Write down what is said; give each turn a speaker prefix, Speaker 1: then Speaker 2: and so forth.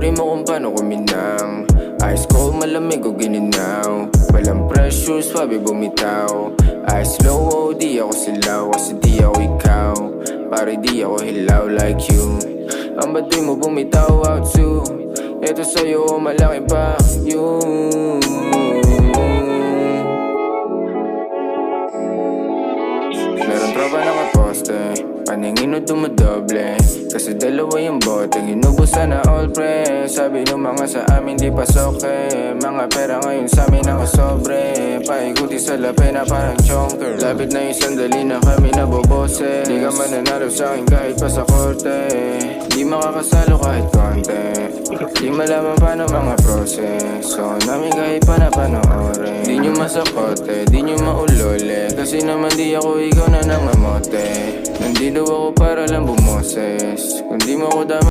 Speaker 1: Tuturin mo kung paano kuminang. Ice cold, malamig o gininaw. Walang pressure, swabe bumitaw. Ice low, di ako silaw. Kasi di ako ikaw. Pare di ako hilaw like you. Ang baduy mo bumitaw out to. Eto sa'yo, malaki pa yun. Meron tropa nakaposte, paningin o dumadoble. Kasi dalawa yung bote, ginubusan na all pre. Sabi nung mga sa amin di pasoke. Mga pera ngayon sa amin nakasobre. Paikuti sa lape na parang chonker. Lapit na yung sandali na kami nabobose. Di ka mananalo sa'kin kahit pa sa korte. Di makakasalo kahit konti. Di malaman pa ng mga proseso namin kahit pa na panoorin. Di nyo masakote, di nyo maulole. Kasi naman di ako ikaw na nangamote. Nandito ako para lang bumoses. Kung di mo ako dama